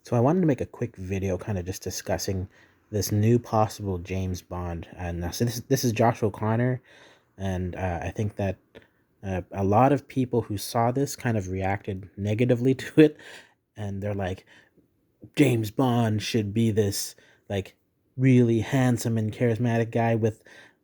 So I wanted to make a quick video kind of just discussing this new possible James Bond. And so this is Josh O'Connor, and I think that a lot of people who saw this kind of reacted negatively to it, and they're like, James Bond should be this like really handsome and charismatic guy with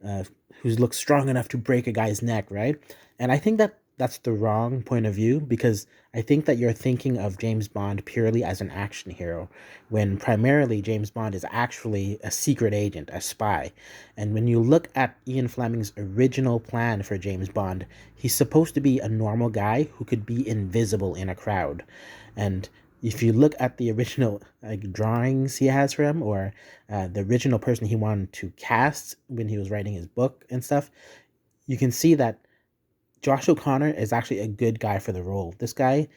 uh, who looks strong enough to break a guy's neck, right? And I think that that's the wrong point of view because I think that you're thinking of James Bond purely as an action hero, when primarily James Bond is actually a secret agent, a spy. And when you look at Ian Fleming's original plan for James Bond, he's supposed to be a normal guy who could be invisible in a crowd. And if you look at the original like drawings he has for him, or the original person he wanted to cast when he was writing his book and stuff, you can see that Josh O'Connor is actually a good guy for the role. This guy,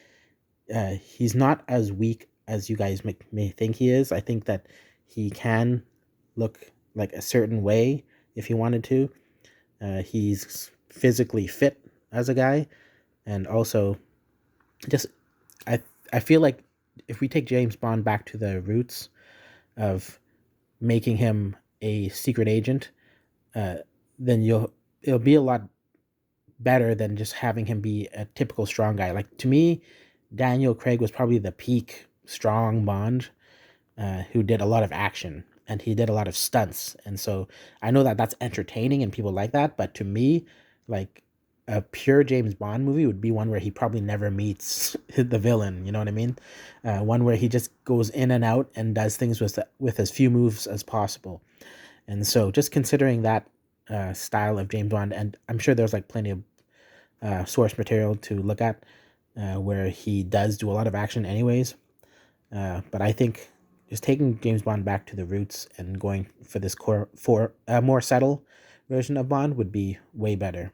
he's not as weak as you guys may think he is. I think that he can look like a certain way if he wanted to. He's physically fit as a guy, and also just I I feel like if we take James Bond back to the roots of making him a secret agent, uh, then it'll be a lot better than just having him be a typical strong guy. Like to me, Daniel Craig was probably the peak strong Bond, who did a lot of action and he did a lot of stunts. And so I know that that's entertaining and people like that, but to me, like a pure James Bond movie would be one where he probably never meets the villain. You know what I mean? One where he just goes in and out and does things with as few moves as possible. And so just considering that style of James Bond, and I'm sure there's like plenty of source material to look at where he does do a lot of action anyways. But I think just taking James Bond back to the roots and going for this core for a more subtle version of Bond would be way better.